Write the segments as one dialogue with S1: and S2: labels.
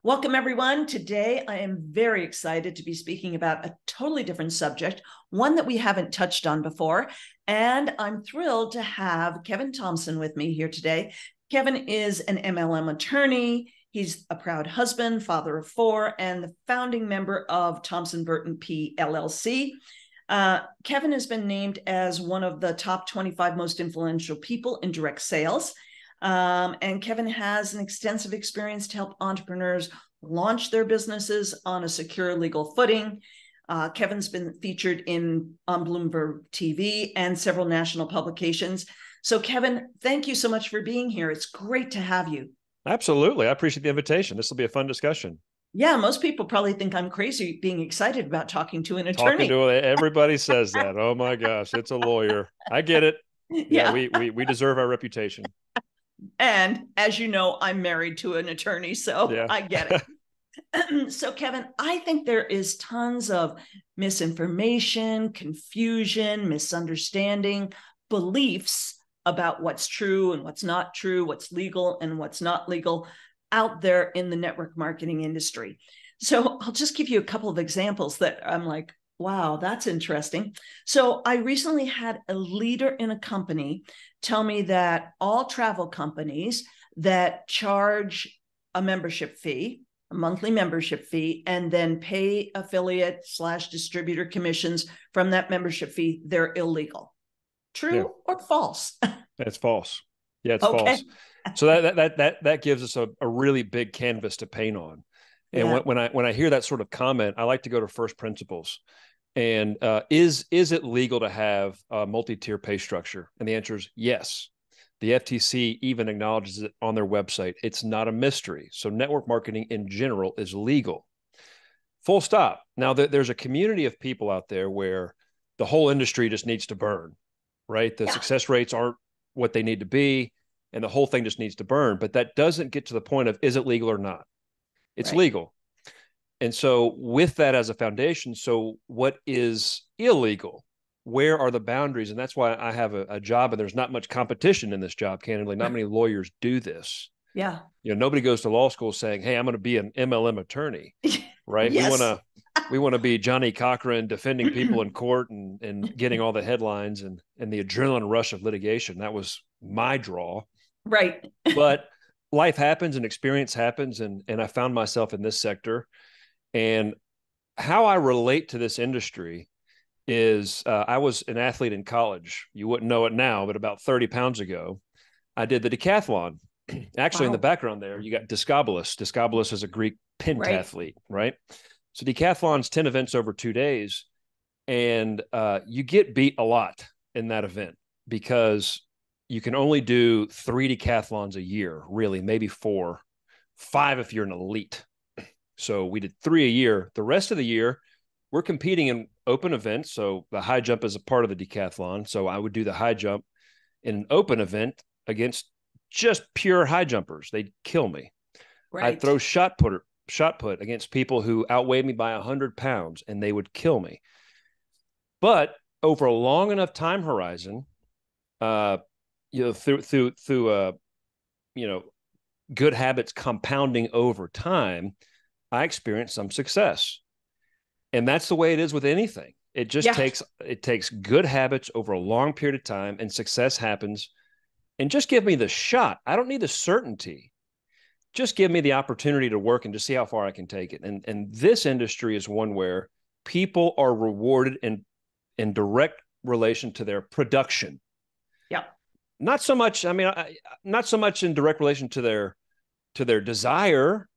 S1: Welcome, everyone. Today, I am very excited to be speaking about a totally different subject, one that we haven't touched on before. And I'm thrilled to have Kevin Thompson with me here today. Kevin is an MLM attorney. He's a proud husband, father of four, and the founding member of Thompson PLLC. Kevin has been named as one of the top 25 most influential people in direct sales. And Kevin has an extensive experience to help entrepreneurs launch their businesses on a secure legal footing. Kevin's been featured on Bloomberg TV and several national publications. So Kevin, thank you so much for being here. It's great to have you.
S2: Absolutely. I appreciate the invitation. This will be a fun discussion.
S1: Yeah, most people probably think I'm crazy being excited about talking to an attorney.
S2: Everybody says that. Oh my gosh, it's a lawyer. I get it. Yeah, we deserve our reputation.
S1: And as you know, I'm married to an attorney, so yeah. I get it. So Kevin, I think there is tons of misinformation, confusion, misunderstanding, beliefs about what's true and what's not true, what's legal and what's not legal out there in the network marketing industry. So I'll just give you a couple of examples that I'm like, wow, that's interesting. So I recently had a leader in a company tell me that all travel companies that charge a membership fee, a monthly membership fee, and then pay affiliate/distributor commissions from that membership fee, they're illegal. True or false?
S2: That's false. Yeah, it's false. So that gives us a really big canvas to paint on. And when I hear that sort of comment, I like to go to first principles. And is it legal to have a multi-tier pay structure? And the answer is yes. The FTC even acknowledges it on their website. It's not a mystery. So network marketing in general is legal. Full stop. Now, there's a community of people out there where the whole industry just needs to burn, right? The success rates aren't what they need to be, and the whole thing just needs to burn. But that doesn't get to the point of, is it legal or not? It's legal. And so with that as a foundation, so what is illegal? Where are the boundaries? And that's why I have a job, and there's not much competition in this job, candidly. Not many lawyers do this.
S1: Yeah.
S2: Nobody goes to law school saying, hey, I'm going to be an MLM attorney, right?
S1: Yes.
S2: We want to be Johnny Cochran defending people in court and getting all the headlines and the adrenaline rush of litigation. That was my draw.
S1: Right.
S2: But life happens and experience happens. And I found myself in this sector. And how I relate to this industry is I was an athlete in college. You wouldn't know it now, but about 30 pounds ago, I did the decathlon. Actually, in the background there, you got Discobolus. Discobolus is a Greek pentathlete, right? So decathlon's 10 events over 2 days. And you get beat a lot in that event because you can only do 3 decathlons a year, really, maybe 4, 5 if you're an elite. So we did 3 a year. The rest of the year, we're competing in open events. So the high jump is a part of the decathlon. So I would do the high jump in an open event against just pure high jumpers. They'd kill me. Right. I'd throw shot put against people who outweighed me by 100 pounds, and they would kill me. But over a long enough time horizon, through good habits compounding over time, I experienced some success. And that's the way it is with anything. It just takes good habits over a long period of time, and success happens. And just give me the shot. I don't need the certainty. Just give me the opportunity to work and just see how far I can take it. And this industry is one where people are rewarded in direct relation to their production.
S1: Yeah.
S2: Not so much in direct relation to their desire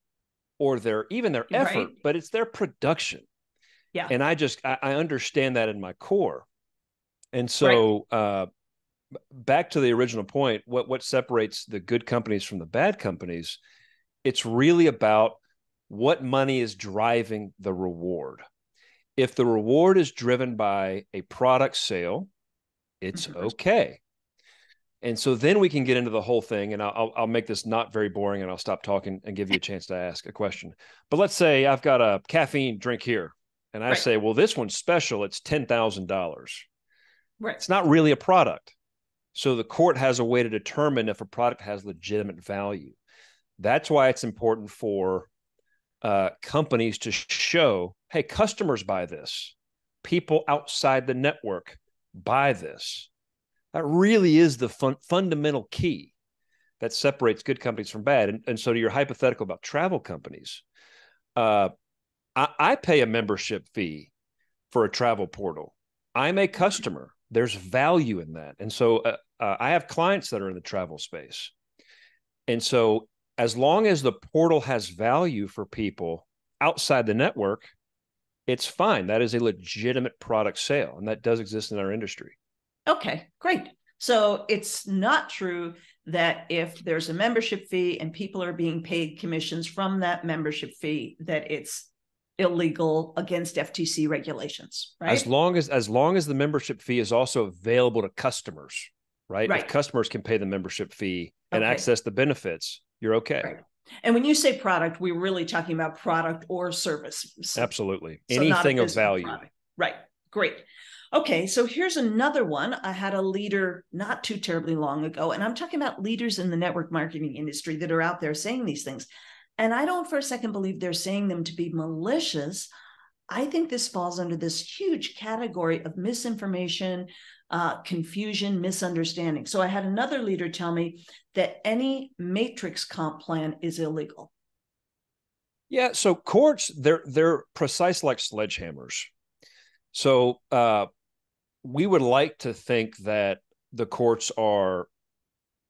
S2: or their effort, but it's their production. Yeah. And I understand that in my core. And so back to the original point, what separates the good companies from the bad companies, it's really about what money is driving the reward. If the reward is driven by a product sale, it's okay. And so then we can get into the whole thing, and I'll make this not very boring, and I'll stop talking and give you a chance to ask a question. But let's say I've got a caffeine drink here, and I say, well, this one's special. It's $10,000. Right. It's not really a product. So the court has a way to determine if a product has legitimate value. That's why it's important for companies to show, hey, customers buy this. People outside the network buy this. That really is the fundamental key that separates good companies from bad. And so to your hypothetical about travel companies, I pay a membership fee for a travel portal. I'm a customer. There's value in that. And so I have clients that are in the travel space. And so as long as the portal has value for people outside the network, it's fine. That is a legitimate product sale, and that does exist in our industry.
S1: Okay, great. So it's not true that if there's a membership fee and people are being paid commissions from that membership fee, that it's illegal against FTC regulations, right?
S2: As long as the membership fee is also available to customers, right? If customers can pay the membership fee and access the benefits, you're okay.
S1: Right. And when you say product, we're really talking about product or service.
S2: Absolutely.
S1: So
S2: anything of value.
S1: Product. Right. Great. Okay, so here's another one. I had a leader not too terribly long ago, and I'm talking about leaders in the network marketing industry that are out there saying these things. And I don't for a second believe they're saying them to be malicious. I think this falls under this huge category of misinformation, confusion, misunderstanding. So I had another leader tell me that any matrix comp plan is illegal.
S2: Yeah, so courts, they're precise like sledgehammers. So we would like to think that the courts are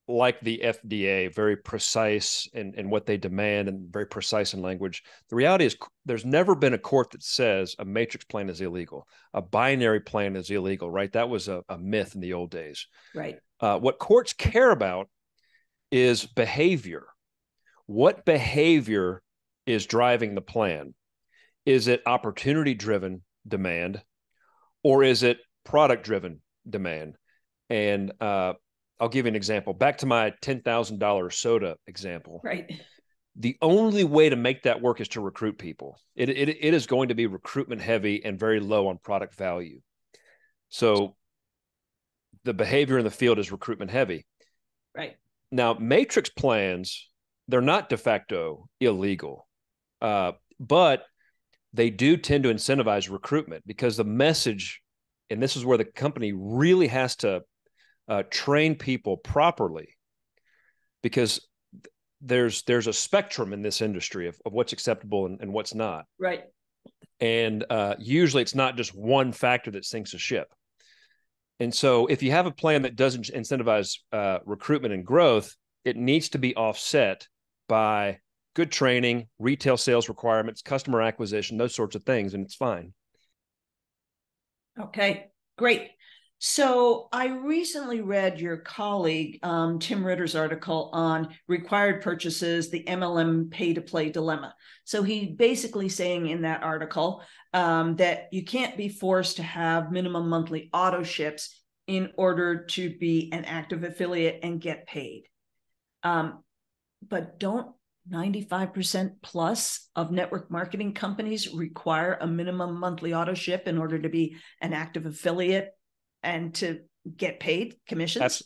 S2: like the FDA, very precise in what they demand and very precise in language. The reality is there's never been a court that says a matrix plan is illegal. A binary plan is illegal, right? That was a myth in the old days.
S1: Right.
S2: What courts care about is behavior. What behavior is driving the plan? Is it opportunity-driven demand, or is it product-driven demand? And I'll give you an example. Back to my $10,000 soda example.
S1: Right.
S2: The only way to make that work is to recruit people. It is going to be recruitment heavy and very low on product value. So the behavior in the field is recruitment heavy.
S1: Right.
S2: Now, matrix plans, they're not de facto illegal, but they do tend to incentivize recruitment because the message, and this is where the company really has to train people properly, because there's a spectrum in this industry of what's acceptable and what's not.
S1: Right.
S2: And usually it's not just one factor that sinks a ship. And so if you have a plan that doesn't incentivize recruitment and growth, it needs to be offset by good training, retail sales requirements, customer acquisition, those sorts of things, and it's fine.
S1: Okay, great. So I recently read your colleague, Tim Ritter's article on required purchases, the MLM pay-to-play dilemma. So he basically saying in that article that you can't be forced to have minimum monthly auto ships in order to be an active affiliate and get paid. But don't 95% plus of network marketing companies require a minimum monthly auto ship in order to be an active affiliate and to get paid commissions?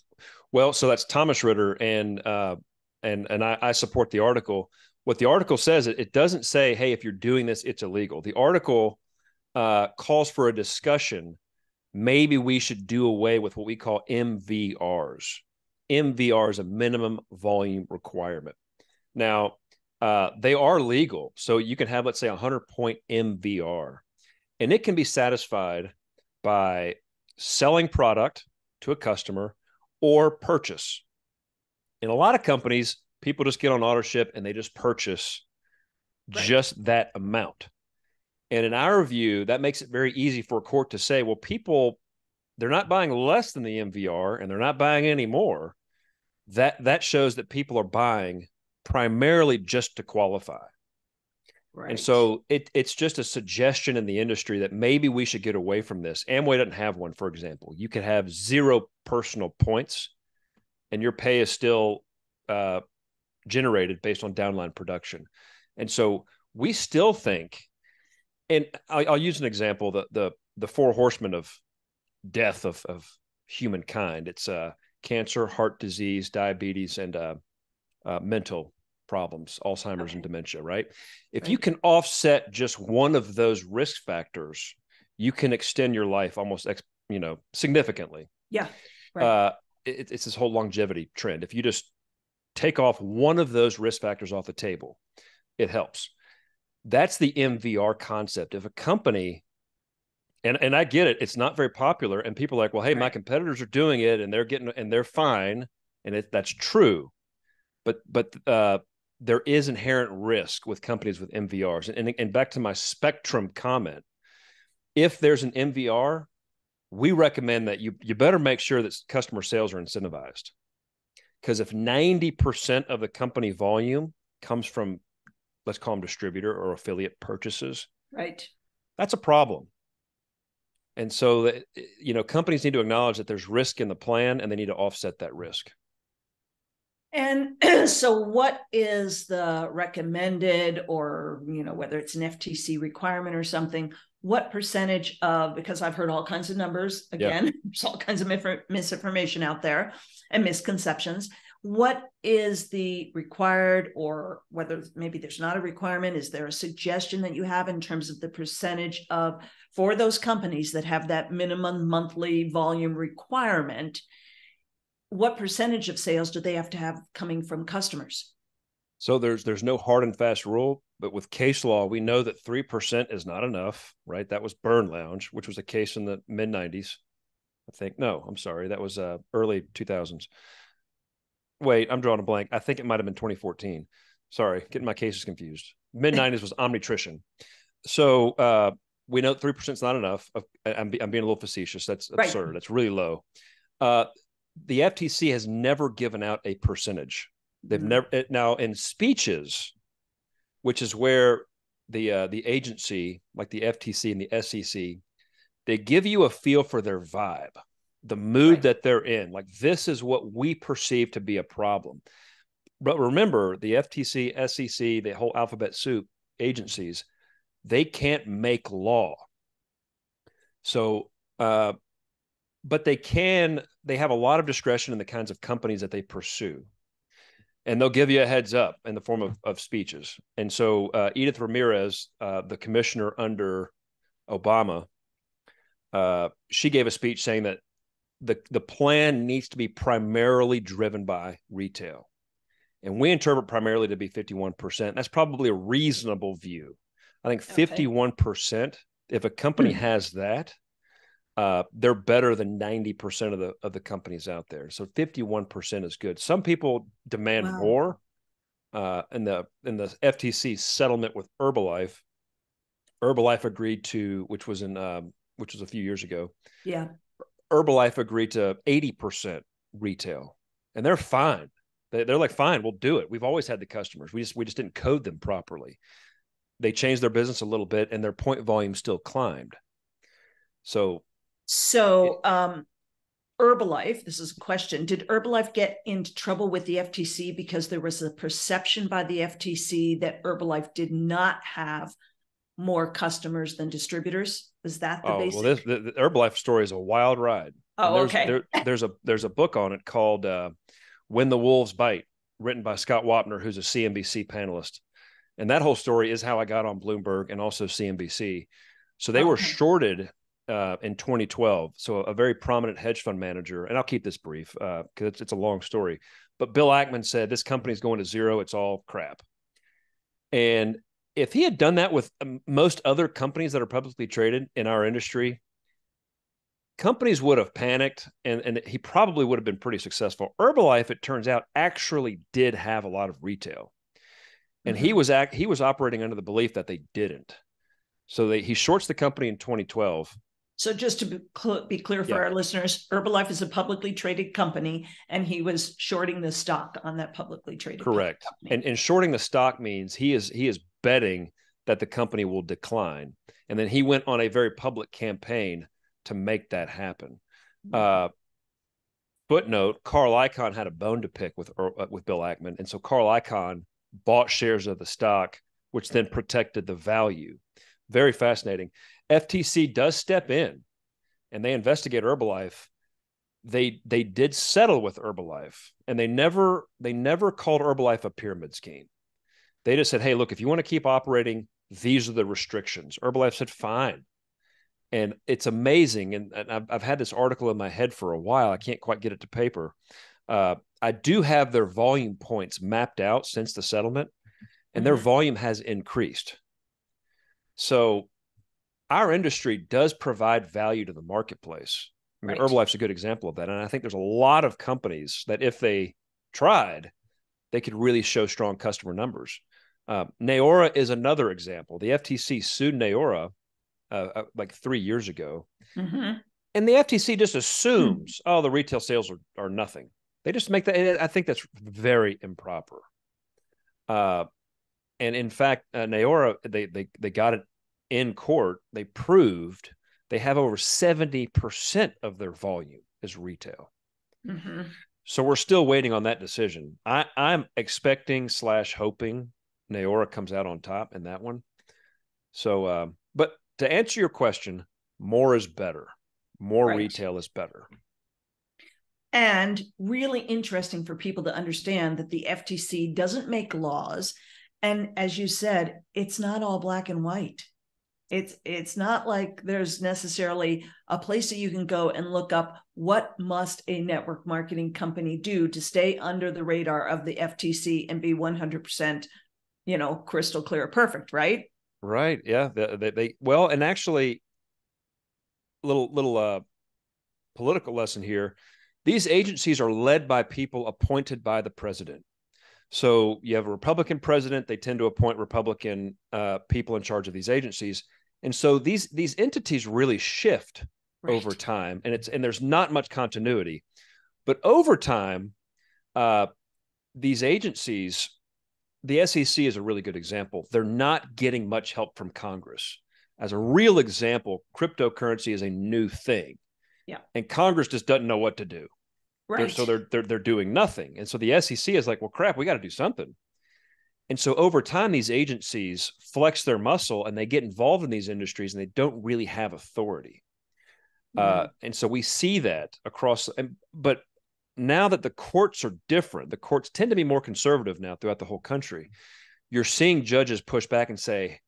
S2: Well, so that's Thomas Ritter, and I support the article. What the article says, it doesn't say, hey, if you're doing this, it's illegal. The article calls for a discussion. Maybe we should do away with what we call MVRs. MVR is a minimum volume requirement. Now, they are legal. So you can have, let's say, 100-point MVR, and it can be satisfied by selling product to a customer or purchase. In a lot of companies, people just get on auto ship and they just purchase just that amount. And in our view, that makes it very easy for a court to say, well, people, they're not buying less than the MVR and they're not buying any more. That shows that people are buying primarily just to qualify. Right. And so it's just a suggestion in the industry that maybe we should get away from this. Amway doesn't have one, for example. You could have 0 personal points and your pay is still generated based on downline production. And so we still think, and I'll use an example, the 4 horsemen of death of humankind. It's cancer, heart disease, diabetes, and mental problems, Alzheimer's and dementia, right? If
S1: Right.
S2: you can offset just one of those risk factors, you can extend your life almost, significantly.
S1: Yeah. Right.
S2: It's this whole longevity trend. If you just take off one of those risk factors off the table, it helps. That's the MVR concept. If a company, and I get it, it's not very popular, and people are like, well, hey, my competitors are doing it and they're fine. And that's true. But there is inherent risk with companies with MVRs. And back to my spectrum comment, if there's an MVR, we recommend that you better make sure that customer sales are incentivized. Because if 90% of the company volume comes from, let's call them distributor or affiliate purchases,
S1: right,
S2: that's a problem. And so, companies need to acknowledge that there's risk in the plan and they need to offset that risk.
S1: And so what is the recommended, or, whether it's an FTC requirement or something, what percentage of, because I've heard all kinds of numbers, again, there's all kinds of misinformation out there and misconceptions. What is the required, or whether maybe there's not a requirement, is there a suggestion that you have in terms of the percentage of, for those companies that have that minimum monthly volume requirement, what percentage of sales do they have to have coming from customers?
S2: So there's no hard and fast rule, but with case law, we know that 3% is not enough, right? That was Burn Lounge, which was a case in the mid 90s. I think, no, I'm sorry. That was early 2000s. Wait, I'm drawing a blank. I think it might've been 2014. Sorry, getting my cases confused. Mid 90s was Omnitrition. So we know 3% is not enough. I'm being a little facetious. That's absurd. Right. That's really low. The FTC has never given out a percentage. They've never, now in speeches, which is where the agency, like the FTC and the SEC, they give you a feel for their vibe, the mood that they're in. Like, this is what we perceive to be a problem. But remember, the FTC, SEC, the whole alphabet soup agencies, they can't make law. So, but they have a lot of discretion in the kinds of companies that they pursue. And they'll give you a heads up in the form of speeches. And so Edith Ramirez, the commissioner under Obama, she gave a speech saying that the plan needs to be primarily driven by retail. And we interpret primarily to be 51%. That's probably a reasonable view. I think 51%, if a company has that, they're better than 90% of the companies out there. So 51% is good. Some people demand more. In the FTC settlement with Herbalife agreed to, which was a few years ago.
S1: Yeah.
S2: Herbalife agreed to 80% retail, and they're fine. They're like, fine, we'll do it. We've always had the customers. We just didn't code them properly. They changed their business a little bit, and their point volume still climbed. So
S1: Herbalife, this is a question, did Herbalife get into trouble with the FTC because there was a perception by the FTC that Herbalife did not have more customers than distributors? Was that the basic?
S2: Well, the Herbalife story is a wild ride.
S1: Okay.
S2: There's a book on it called When the Wolves Bite, written by Scott Wapner, who's a CNBC panelist. And that whole story is how I got on Bloomberg and also CNBC. So they were shorted in 2012. So a very prominent hedge fund manager, and I'll keep this brief because it's a long story, but Bill Ackman said, this company's going to zero. It's all crap. And if he had done that with most other companies that are publicly traded in our industry, companies would have panicked, and he probably would have been pretty successful. Herbalife, it turns out, actually did have a lot of retail. And he was operating under the belief that they didn't. So he shorts the company in 2012.
S1: So just to be clear for our listeners, Herbalife is a publicly traded company, and he was shorting the stock on that publicly traded
S2: Correct. And shorting the stock means he is betting that the company will decline. And then he went on a very public campaign to make that happen. Footnote, Carl Icahn had a bone to pick with Bill Ackman. And so Carl Icahn bought shares of the stock, which then protected the value. Very fascinating. FTC does step in, and they investigate Herbalife. They did settle with Herbalife, and they never called Herbalife a pyramid scheme. They just said, hey, look, if you want to keep operating, these are the restrictions. Herbalife said, fine. And it's amazing. And I've had this article in my head for a while. I can't quite get it to paper. I do have their volume points mapped out since the settlement, and their volume has increased. So our industry does provide value to the marketplace. I mean, Herbalife's a good example of that. And I think there's a lot of companies that if they tried, they could really show strong customer numbers. Neora is another example. The FTC sued Neora like 3 years ago. And the FTC just assumes, oh, the retail sales are nothing. They just make that. I think that's very improper. And in fact, Neora, they got it in court. They proved they have over 70% of their volume is retail. So we're still waiting on that decision. I'm expecting / hoping Neora comes out on top in that one. So, but to answer your question, more is better. More retail is better.
S1: And really interesting for people to understand that the FTC doesn't make laws. And as you said, it's not all black and white. It's not like there's necessarily a place that you can go and look up what must a network marketing company do to stay under the radar of the FTC and be 100%, crystal clear, perfect, right?
S2: Right. Yeah. Well, and actually, little political lesson here. These agencies are led by people appointed by the president. So you have a Republican president, they tend to appoint Republican people in charge of these agencies. And so these entities really shift over time, and there's not much continuity. But over time, these agencies, the SEC is a really good example. They're not getting much help from Congress. As a real example, cryptocurrency is a new thing.
S1: Yeah.
S2: And Congress just doesn't know what to do.
S1: Right.
S2: So they're doing nothing. And so the SEC is like, well, crap, we got to do something. And so over time, these agencies flex their muscle and they get involved in these industries and they don't really have authority. And so we see that across, but now that the courts are different, the courts tend to be more conservative now throughout the whole country. You're seeing judges push back and say,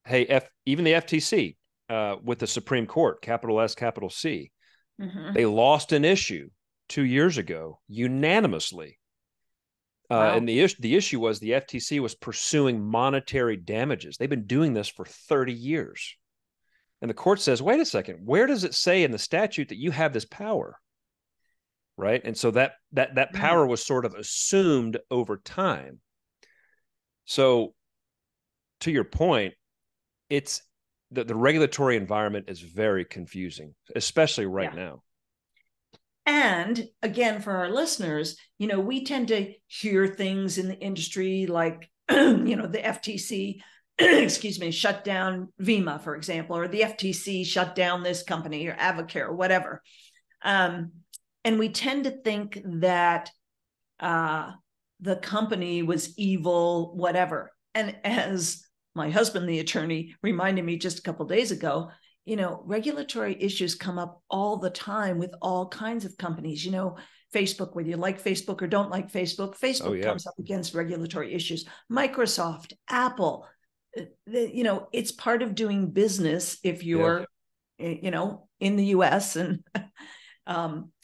S2: hey, even the FTC with the Supreme Court, capital S, capital C, they lost an issue 2 years ago unanimously. And the issue was the FTC was pursuing monetary damages. They've been doing this for 30 years. And the court says, wait a second, where does it say in the statute that you have this power? Right. And so that power was sort of assumed over time. So to your point, it's the regulatory environment is very confusing, especially right now.
S1: And again, for our listeners, we tend to hear things in the industry like, the FTC, shut down Vima, for example, or the FTC shut down this company or Avocare or whatever. And we tend to think that the company was evil, whatever. And as my husband, the attorney, reminded me just a couple of days ago, regulatory issues come up all the time with all kinds of companies. Facebook, whether you like Facebook or don't like Facebook, comes up against regulatory issues. Microsoft, Apple, it's part of doing business if you're, in the US. And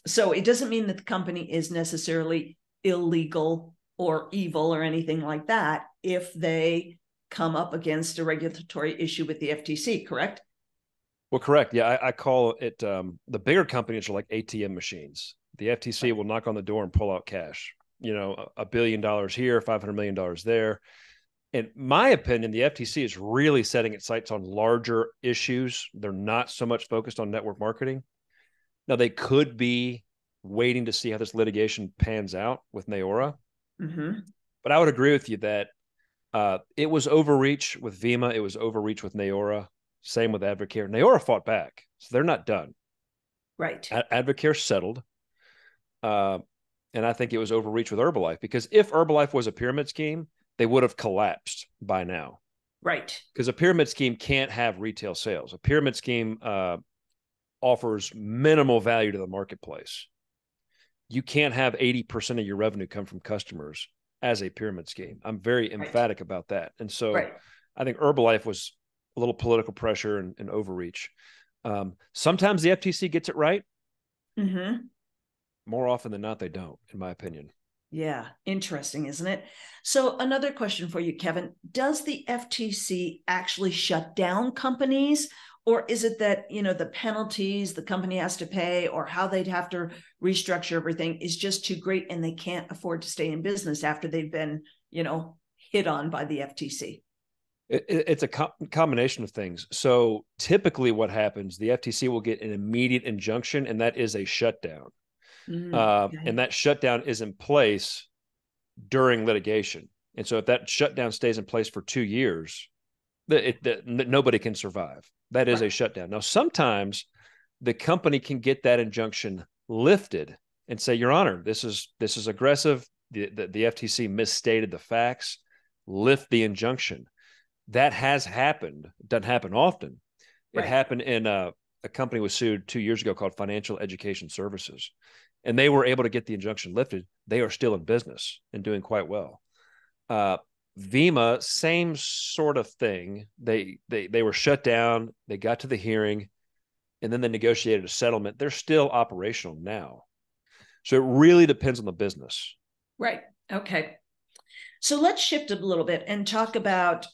S1: so it doesn't mean that the company is necessarily illegal or evil or anything like that if they come up against a regulatory issue with the FTC, correct?
S2: Well, correct. Yeah, I call it the bigger companies are like ATM machines. The FTC will knock on the door and pull out cash. $1 billion here, $500 million there. In my opinion, the FTC is really setting its sights on larger issues. They're not so much focused on network marketing. Now, they could be waiting to see how this litigation pans out with Neora. But I would agree with you that it was overreach with Vima. It was overreach with Neora. Same with Advocare. Neora fought back, so they're not done.
S1: Right.
S2: Advocare settled. And I think it was overreach with Herbalife, because if Herbalife was a pyramid scheme, they would have collapsed by now.
S1: Right.
S2: Because a pyramid scheme can't have retail sales. A pyramid scheme offers minimal value to the marketplace. You can't have 80% of your revenue come from customers as a pyramid scheme. I'm very emphatic about that. And so I think Herbalife was a little political pressure and overreach. Sometimes the FTC gets it right.
S1: Mm-hmm.
S2: More often than not, they don't, in my opinion.
S1: Yeah. Interesting, isn't it? So another question for you, Kevin. Does the FTC actually shut down companies? Or is it that, the penalties the company has to pay or how they'd have to restructure everything is just too great and they can't afford to stay in business after they've been, hit on by the FTC?
S2: It's a combination of things. So typically what happens, the FTC will get an immediate injunction, and that is a shutdown. And that shutdown is in place during litigation. And so if that shutdown stays in place for 2 years, nobody can survive. That is a shutdown. Now, sometimes the company can get that injunction lifted and say, Your Honor, this is aggressive. The FTC misstated the facts. Lift the injunction. That has happened. It doesn't happen often. It happened in a company was sued 2 years ago called Financial Education Services, and they were able to get the injunction lifted. They are still in business and doing quite well. Vima, same sort of thing. They were shut down. They got to the hearing, and then they negotiated a settlement. They're still operational now. So it really depends on the business.
S1: Right. Okay. So let's shift a little bit and talk about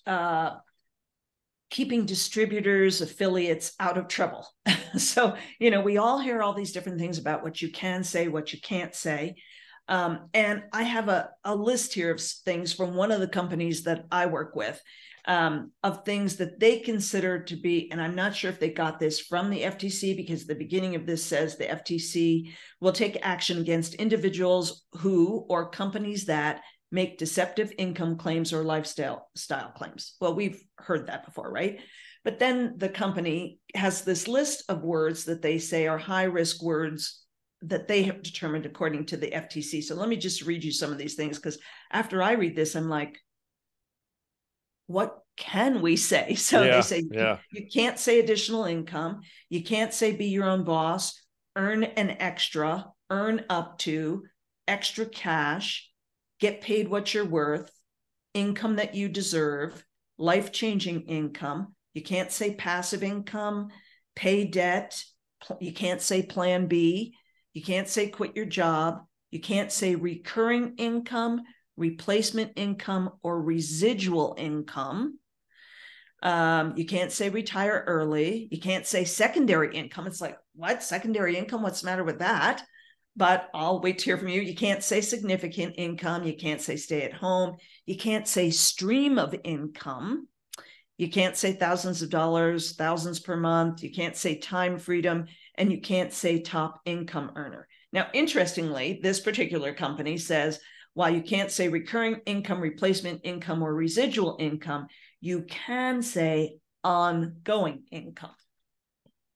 S1: keeping distributors, affiliates out of trouble. So, we all hear all these different things about what you can say, what you can't say. And I have a list here of things from one of the companies that I work with, of things that they consider to be, and I'm not sure if they got this from the FTC, because the beginning of this says the FTC will take action against individuals who or companies that make deceptive income claims or lifestyle claims. Well, we've heard that before, right? But then the company has this list of words that they say are high-risk words that they have determined according to the FTC. So let me just read you some of these things, because after I read this, I'm like, what can we say? So they say, you can't say additional income. You can't say be your own boss, earn an extra, earn up to, extra cash, get paid what you're worth, income that you deserve, life-changing income. You can't say passive income, pay debt. You can't say plan B. You can't say quit your job. You can't say recurring income, replacement income, or residual income. You can't say retire early. You can't say secondary income. It's like, what? Secondary income? What's the matter with that? But I'll wait to hear from you. You can't say significant income. You can't say stay at home. You can't say stream of income. You can't say thousands of dollars, thousands per month. You can't say time freedom, and you can't say top income earner. Now, interestingly, this particular company says, while you can't say recurring income, replacement income, or residual income, you can say ongoing income.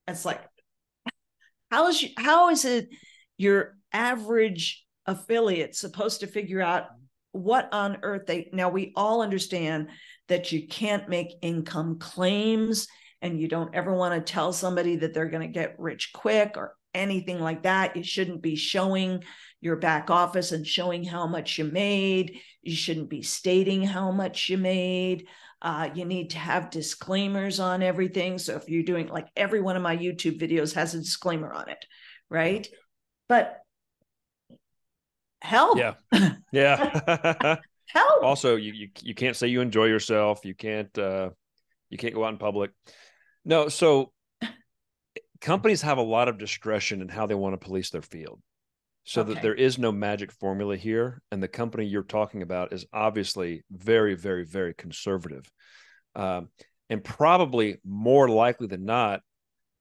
S1: It's like, how is it your average affiliate supposed to figure out what on earth now we all understand that you can't make income claims, and you don't ever want to tell somebody that they're going to get rich quick or anything like that. You shouldn't be showing your back office and showing how much you made. You shouldn't be stating how much you made. You need to have disclaimers on everything. So if you're doing, like, every one of my YouTube videos has a disclaimer on it, right? But help.
S2: Yeah.
S1: Help.
S2: Also, you can't say you enjoy yourself. You can't go out in public. No, so companies have a lot of discretion in how they want to police their field. So that there is no magic formula here. And the company you're talking about is obviously very, very, very conservative, and probably more likely than not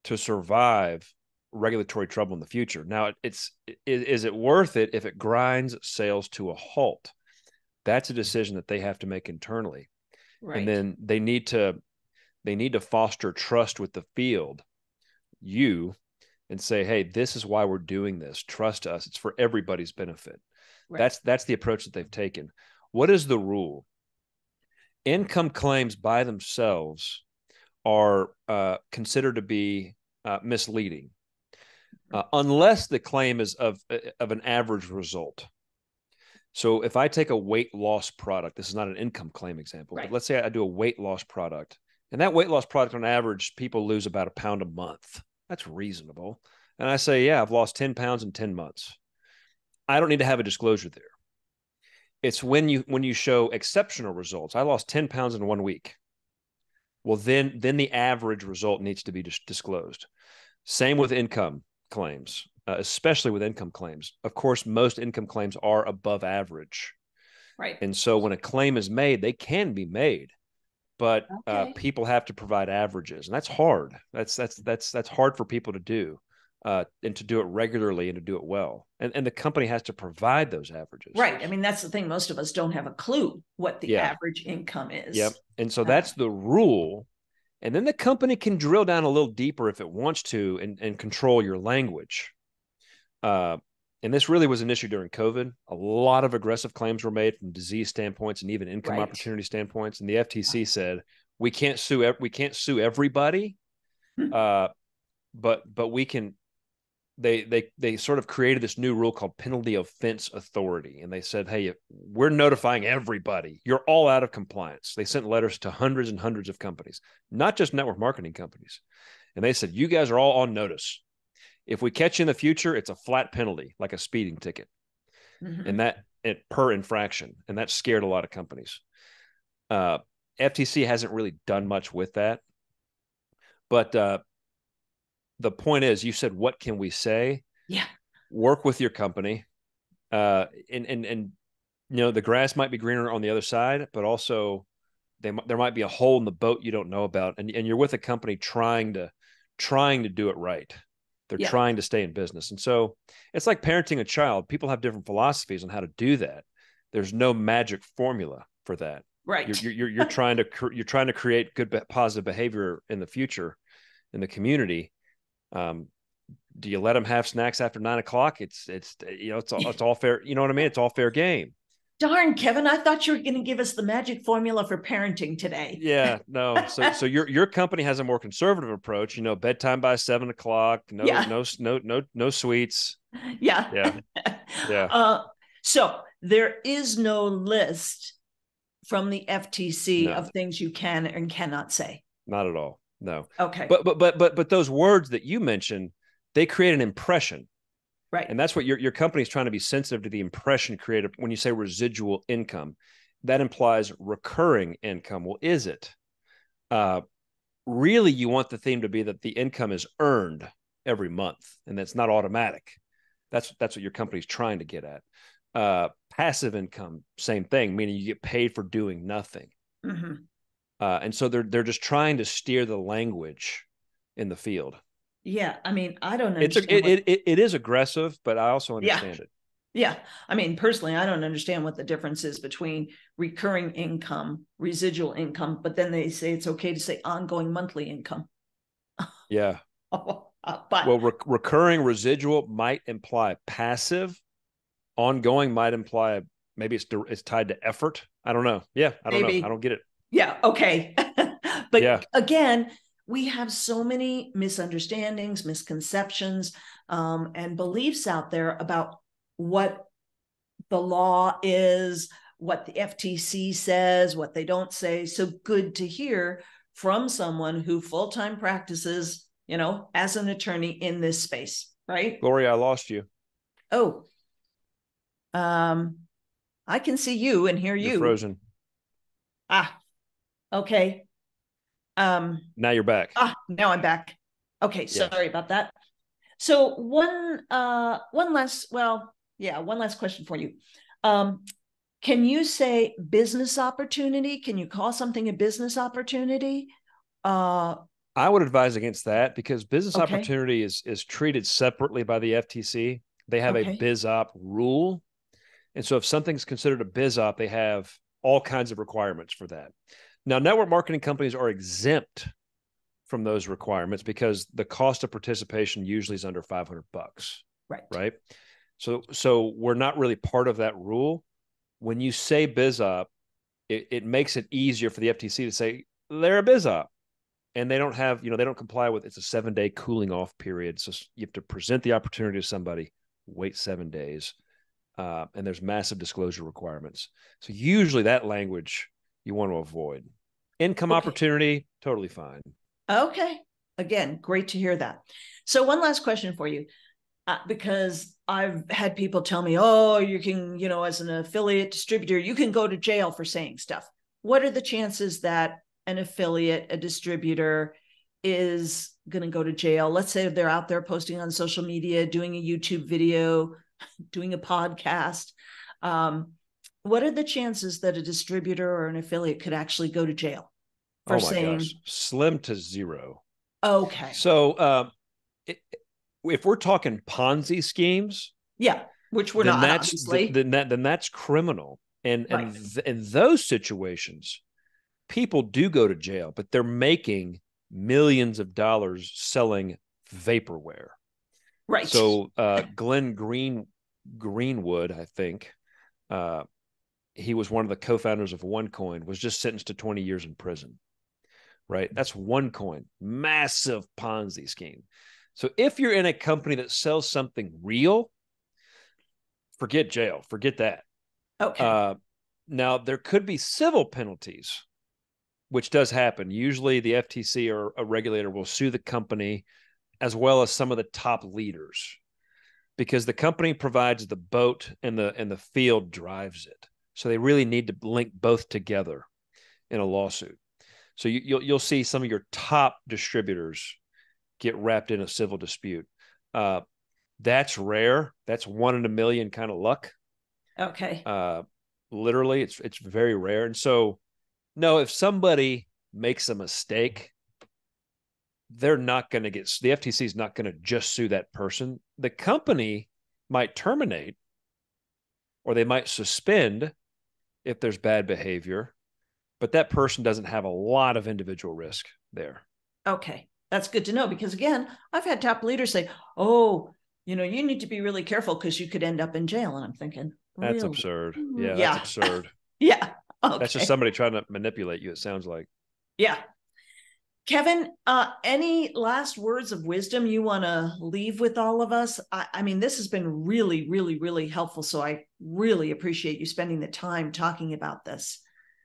S2: to survive regulatory trouble in the future. Now, is it worth it if it grinds sales to a halt? That's a decision that they have to make internally. Right. And then they need to foster trust with the field, and say, hey, this is why we're doing this. Trust us. It's for everybody's benefit. Right. That's the approach that they've taken. What is the rule? Income claims by themselves are considered to be misleading, unless the claim is of an average result. So if I take a weight loss product, this is not an income claim example,
S1: Right.
S2: but let's say I do a weight loss product, and that weight loss product on average, people lose about 1 pound a month. That's reasonable. And I say, yeah, I've lost 10 pounds in 10 months. I don't need to have a disclosure there. It's when you show exceptional results. I lost 10 pounds in 1 week. Well, then the average result needs to be disclosed. Same with income claims, especially with income claims. Of course, most income claims are above average.
S1: Right.
S2: And so when a claim is made, they can be made, but people have to provide averages, and that's hard. That's hard for people to do, and to do it regularly and to do it well. And the company has to provide those averages.
S1: Right. I mean, that's the thing. Most of us don't have a clue what the average income is.
S2: Yep. And so that's the rule. And then the company can drill down a little deeper if it wants to, and control your language. And this really was an issue during COVID. A lot of aggressive claims were made from disease standpoints and even income opportunity standpoints. And the FTC said, we can't sue everybody, but we can. They sort of created this new rule called penalty offense authority. And they said, hey, we're notifying everybody. You're all out of compliance. They sent letters to hundreds and hundreds of companies, not just network marketing companies. And they said, you guys are all on notice. If we catch you in the future, it's a flat penalty, like a speeding ticket. And that per infraction. And that scared a lot of companies. FTC hasn't really done much with that. But the point is, you said, what can we say?
S1: Yeah.
S2: Work with your company. And the grass might be greener on the other side, but also there might be a hole in the boat you don't know about. And you're with a company trying to do it right. They're trying to stay in business. And so it's like parenting a child. People have different philosophies on how to do that. There's no magic formula for that.
S1: Right.
S2: You're trying to create good, positive behavior in the future in the community. Do you let them have snacks after 9 o'clock? It's all fair. You know what I mean? It's all fair game.
S1: Darn, Kevin, I thought you were going to give us the magic formula for parenting today.
S2: Yeah, no. So your company has a more conservative approach. Bedtime by 7 o'clock. No sweets.
S1: Yeah. So there is no list from the FTC of things you can and cannot say.
S2: Not at all. No.
S1: Okay.
S2: But those words that you mentioned, they create an impression.
S1: Right.
S2: And that's what your company is trying to be sensitive to, the impression created. When you say residual income, that implies recurring income. Well, is it? Really, you want the theme to be that the income is earned every month, and that's not automatic. That's what your company's trying to get at. Passive income, same thing, meaning you get paid for doing nothing. And so they're just trying to steer the language in the field.
S1: Yeah, I mean, I don't understand.
S2: It is aggressive, but I also understand it.
S1: Yeah, I mean, personally, I don't understand what the difference is between recurring income, residual income, but then they say it's okay to say ongoing monthly income.
S2: Yeah.
S1: But
S2: recurring residual might imply passive. Ongoing might imply maybe it's tied to effort. I don't know. Yeah, I don't know. I don't get it.
S1: Yeah. Okay. But again, we have so many misunderstandings, misconceptions, and beliefs out there about what the law is, what the FTC says, what they don't say. So good to hear from someone who full-time practices, as an attorney in this space, right?
S2: Gloria, I lost you.
S1: Oh, I can see you and hear you.
S2: You're frozen.
S1: Okay.
S2: Now you're back.
S1: Now I'm back. Okay, sorry about that. So one last question for you. Can you say business opportunity? Can you call something a business opportunity?
S2: I would advise against that, because business opportunity is treated separately by the FTC. They have a biz op rule. And so if something's considered a biz op, they have all kinds of requirements for that. Now, network marketing companies are exempt from those requirements because the cost of participation usually is under $500. Right. So we're not really part of that rule. When you say biz op, it makes it easier for the FTC to say they're a biz op, and they don't have, they don't comply with, it's a 7-day cooling off period. So you have to present the opportunity to somebody, wait 7 days, and there's massive disclosure requirements. So usually that language you want to avoid. Income opportunity, totally fine.
S1: Okay. Again, great to hear that. So one last question for you, because I've had people tell me, oh, you can, you know, as an affiliate distributor, you can go to jail for saying stuff. What are the chances that an affiliate, a distributor is going to go to jail? Let's say they're out there posting on social media, doing a YouTube video, doing a podcast. What are the chances that a distributor or an affiliate could actually go to jail for saying?
S2: Gosh, slim to zero.
S1: Okay.
S2: So if we're talking Ponzi schemes,
S1: yeah, which we're not, obviously,
S2: then that's criminal. And right. In those situations, people do go to jail, but they're making millions of dollars selling vaporware.
S1: Right.
S2: So Glenn Greenwood, I think, he was one of the co-founders of OneCoin, was just sentenced to 20 years in prison. Right. That's OneCoin, massive Ponzi scheme. So if you're in a company that sells something real, forget jail, forget that.
S1: Okay.
S2: Now there could be civil penalties, which does happen. Usually the FTC or a regulator will sue the company as well as some of the top leaders, because the company provides the boat and the field drives it. So they really need to link both together in a lawsuit. So you'll see some of your top distributors get wrapped in a civil dispute. That's rare. That's 1 in a million kind of luck.
S1: Okay.
S2: Literally, it's very rare. And so, no, if somebody makes a mistake, they're not going to the FTC is not going to just sue that person. The company might terminate, or they might suspend if there's bad behavior, but that person doesn't have a lot of individual risk there.
S1: Okay. That's good to know, because again, I've had top leaders say, oh, you know, you need to be really careful because you could end up in jail. And I'm thinking, really?
S2: That's absurd. Yeah, that's absurd.
S1: Yeah. Okay.
S2: That's just somebody trying to manipulate you, it sounds like.
S1: Yeah. Kevin, any last words of wisdom you want to leave with all of us? I mean, this has been really, really, really helpful. So I really appreciate you spending the time talking about this.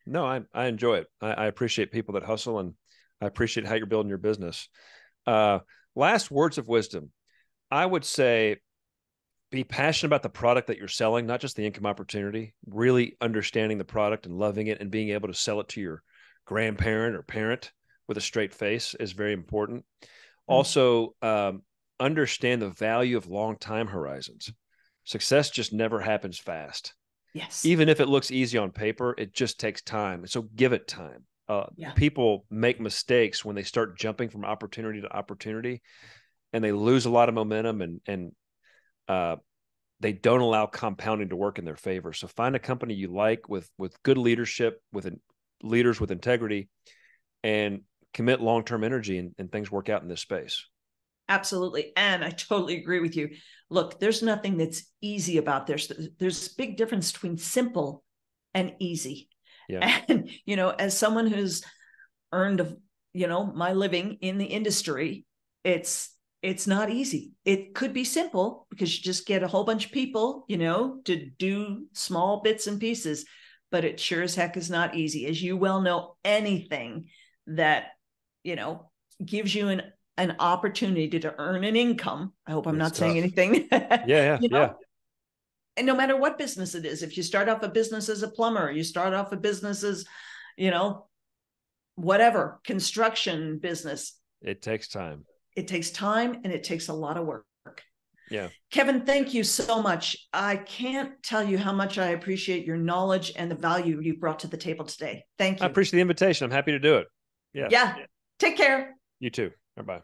S2: No, I enjoy it. I appreciate people that hustle, and I appreciate how you're building your business. Last words of wisdom. I would say be passionate about the product that you're selling, not just the income opportunity, really understanding the product and loving it and being able to sell it to your grandparent or parent with a straight face is very important. Also, understand the value of long time horizons. Success just never happens fast.
S1: Yes.
S2: Even if it looks easy on paper, it just takes time. So give it time. People make mistakes when they start jumping from opportunity to opportunity, and they lose a lot of momentum, and they don't allow compounding to work in their favor. So find a company you like with good leadership, with leaders with integrity, and commit long-term energy, and things work out in this space.
S1: Absolutely. And I totally agree with you. Look, there's nothing that's easy about this. There's a big difference between simple and easy. Yeah. And, you know, as someone who's earned, you know, my living in the industry, it's not easy. It could be simple because you just get a whole bunch of people, you know, to do small bits and pieces, but it sure as heck is not easy. As you well know, anything that, you know, gives you an opportunity to earn an income. I hope I'm not saying anything.
S2: Yeah.
S1: And no matter what business it is, if you start off a business as a plumber, you start off a business as, you know, whatever, construction business.
S2: It takes time.
S1: It takes time, and it takes a lot of work.
S2: Yeah.
S1: Kevin, thank you so much. I can't tell you how much I appreciate your knowledge and the value you brought to the table today. Thank you.
S2: I appreciate the invitation. I'm happy to do it.
S1: Yeah. Take care.
S2: You too. Bye-bye.